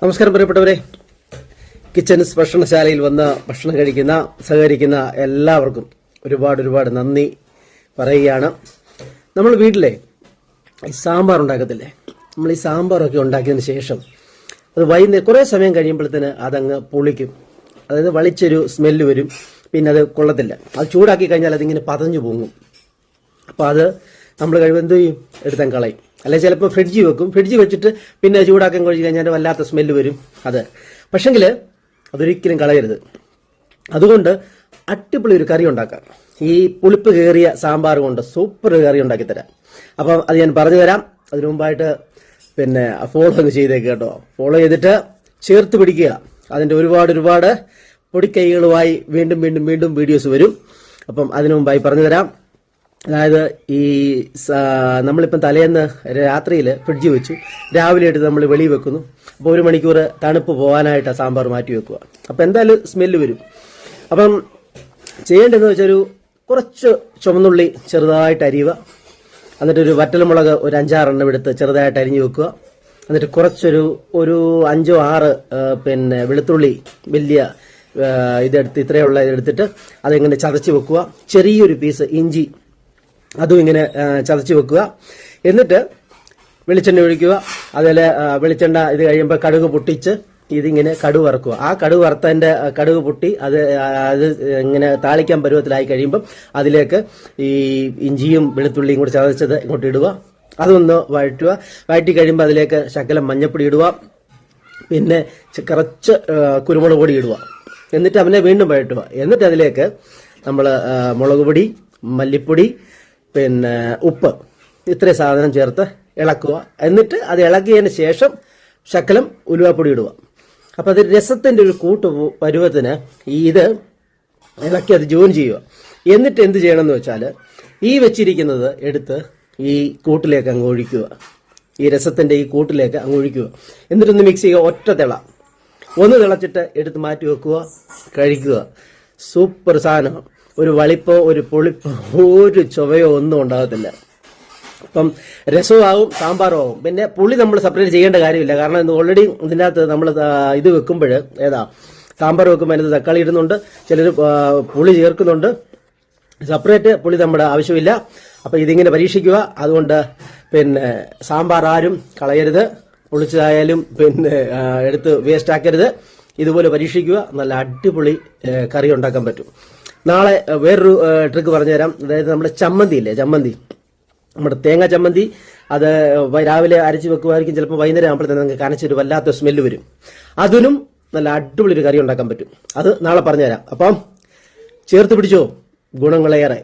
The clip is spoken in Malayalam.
നമസ്കാരം പ്രിയപ്പെട്ടവരെ, കിച്ചൻസ് ഭക്ഷണശാലയിൽ വന്ന് ഭക്ഷണം കഴിക്കുന്ന സഹകരിക്കുന്ന എല്ലാവർക്കും ഒരുപാട് നന്ദി പറയുകയാണ്. നമ്മൾ വീട്ടിലെ ഈ സാമ്പാർ ഉണ്ടാക്കത്തില്ലേ, നമ്മൾ ഈ സാമ്പാറൊക്കെ ഉണ്ടാക്കിയതിന് ശേഷം അത് വൈകുന്നേരം കുറേ സമയം കഴിയുമ്പോഴത്തേന് അതങ്ങ് പൊളിക്കും. അതായത് വളിച്ചൊരു സ്മെല്ല് വരും, പിന്നെ അത് കൊള്ളത്തില്ല. അത് ചൂടാക്കി കഴിഞ്ഞാൽ അതിങ്ങനെ പതഞ്ഞു പൊങ്ങും. അപ്പോൾ അത് നമ്മൾ കഴിവ് എന്ത് ചെയ്യും, എടുത്താൽ കളയും. അല്ലെങ്കിൽ ചിലപ്പോൾ ഫ്രിഡ്ജിൽ വെക്കും. ഫ്രിഡ്ജിൽ വെച്ചിട്ട് പിന്നെ ചൂടാക്കാൻ കഴിച്ച് കഴിഞ്ഞാൽ വല്ലാത്ത സ്മെല്ല് വരും. അത് പക്ഷെങ്കിൽ അതൊരിക്കലും കളയരുത്. അതുകൊണ്ട് അടിപൊളി ഒരു കറി ഉണ്ടാക്കാം. ഈ പുളിപ്പ് കയറിയ സാമ്പാർ കൊണ്ട് സൂപ്പർ കറി ഉണ്ടാക്കി തരാം. അപ്പം അത് ഞാൻ പറഞ്ഞു തരാം. അതിനു മുമ്പായിട്ട് പിന്നെ ഫോളോ ഒന്ന് ചെയ്തേക്ക് കേട്ടോ. ഫോളോ ചെയ്തിട്ട് ചേർത്ത് പിടിക്കുക. അതിൻ്റെ ഒരുപാട് പൊടിക്കൈകളുമായി വീണ്ടും വീഡിയോസ് വരും. അപ്പം അതിനു മുമ്പായി പറഞ്ഞു തരാം. അതായത് ഈ നമ്മളിപ്പം തലേന്ന് രാത്രിയിൽ ഫ്രിഡ്ജിൽ വെച്ചു, രാവിലെ എടുത്ത് നമ്മൾ വെളിയിൽ വെക്കുന്നു. അപ്പോൾ 1 മണിക്കൂർ തണുപ്പ് പോകാനായിട്ട് സാമ്പാർ മാറ്റി വെക്കുക. അപ്പം എന്തായാലും സ്മെല്ല് വരും. അപ്പം ചെയ്യേണ്ടതെന്ന് വെച്ചാൽ കുറച്ച് ചുവന്നുള്ളി ചെറുതായിട്ട് അരിയുക. എന്നിട്ടൊരു വറ്റൽമുളക് ഒരു 5-6 എണ്ണം എടുത്ത് ചെറുതായിട്ട് അരിഞ്ഞു വെക്കുക. എന്നിട്ട് കുറച്ചൊരു 5-6 പിന്നെ വെളുത്തുള്ളി വലിയ ഇതെടുത്ത് ഇത്രയുള്ള ഇതെടുത്തിട്ട് അതിങ്ങനെ ചതച്ച് വെക്കുക. ചെറിയൊരു പീസ് ഇഞ്ചി അതും ഇങ്ങനെ ചതച്ച് വെക്കുക. എന്നിട്ട് വെളിച്ചെണ്ണ ഒഴിക്കുക. അതിൽ വെളിച്ചെണ്ണ ഇത് കഴിയുമ്പോൾ കടുക് പൊട്ടിച്ച് ഇതിങ്ങനെ കടുക് വറക്കുക. ആ കടുക് വറുത്തതിൻ്റെ കടുക് പൊട്ടി അത് ഇങ്ങനെ താളിക്കാൻ പരുവത്തിലായി കഴിയുമ്പം അതിലേക്ക് ഈ ഇഞ്ചിയും വെളുത്തുള്ളിയും കൂടി ചതച്ചത് ഇങ്ങോട്ട് ഇടുക. അതൊന്ന് വഴറ്റുക. വഴറ്റി കഴിയുമ്പോൾ അതിലേക്ക് ശകലം മഞ്ഞപ്പൊടി ഇടുക. പിന്നെ കുറച്ച് കുരുമുളക് പൊടി ഇടുക. എന്നിട്ട് അവനെ വീണ്ടും വഴറ്റുക. എന്നിട്ട് അതിലേക്ക് നമ്മൾ മുളക് പൊടി, മല്ലിപ്പൊടി, പിന്നെ ഉപ്പ്, ഇത്രയും സാധനം ചേർത്ത് ഇളക്കുക. എന്നിട്ട് അത് ഇളക്കിയതിന് ശേഷം ശകലം ഉലുവാപ്പൊടി ഇടുക. അപ്പം അത് രസത്തിൻ്റെ ഒരു കൂട്ട് പരുവത്തിന് ഇത് ഇളക്കി അത് ജോയിൻ ചെയ്യുക. എന്നിട്ട് എന്ത് ചെയ്യണമെന്ന് വെച്ചാൽ ഈ വെച്ചിരിക്കുന്നത് എടുത്ത് ഈ കൂട്ടിലേക്ക് അങ്ങ് ഒഴിക്കുക. ഈ രസത്തിൻ്റെ ഈ കൂട്ടിലേക്ക് അങ്ങ് ഒഴിക്കുക. എന്നിട്ടൊന്ന് മിക്സ് ചെയ്യുക. ഒറ്റ തിള ഒന്ന് തിളച്ചിട്ട് എടുത്ത് മാറ്റി വെക്കുക, കഴിക്കുക. സൂപ്പർ സാധനം. ഒരു വളിപ്പോ ഒരു പുളിപ്പോ ഒരു ചുവയോ ഒന്നും ഉണ്ടാകത്തില്ല. അപ്പം രസമാവും, സാമ്പാറും ആവും. പിന്നെ പുളി നമ്മൾ സെപ്പറേറ്റ് ചെയ്യേണ്ട കാര്യമില്ല. കാരണം ഇത് ഓൾറെഡി ഇതിൻ്റെ അകത്ത് നമ്മൾ ഇത് വെക്കുമ്പോൾ സാമ്പാർ വെക്കുമ്പോൾ അതിനകത്ത് തക്കാളി ഇടുന്നുണ്ട്, ചിലർ പുളി ചേർക്കുന്നുണ്ട്. സെപ്പറേറ്റ് പുളി നമ്മുടെ ആവശ്യമില്ല. അപ്പം ഇതിങ്ങനെ പരീക്ഷിക്കുക. അതുകൊണ്ട് പിന്നെ സാമ്പാർ ആരും കളയരുത്. പുളിച്ചതായാലും പിന്നെ എടുത്ത് വേസ്റ്റ് ആക്കരുത്. ഇതുപോലെ പരീക്ഷിക്കുക. നല്ല അടിപൊളി കറി ഉണ്ടാക്കാൻ പറ്റും. നാളെ വേറൊരു ട്രിക്ക് പറഞ്ഞുതരാം. അതായത് നമ്മുടെ ചമ്മന്തി ഇല്ലേ, ചമ്മന്തി, നമ്മുടെ തേങ്ങ ചമ്മന്തി, അത് രാവിലെ അരച്ച് വെക്കുമായിരിക്കും. ചിലപ്പോൾ വൈകുന്നേരം ആകുമ്പോഴത്തേക്ക് നിങ്ങൾക്ക് കനച്ചൊരു വല്ലാത്ത സ്മെല്ല് വരും. അതിനും നല്ല അടിപൊളി ഒരു കറി ഉണ്ടാക്കാൻ പറ്റും. അത് നാളെ പറഞ്ഞുതരാം. അപ്പം ചേർത്ത് പിടിച്ചോ, ഗുണങ്ങളേറെ.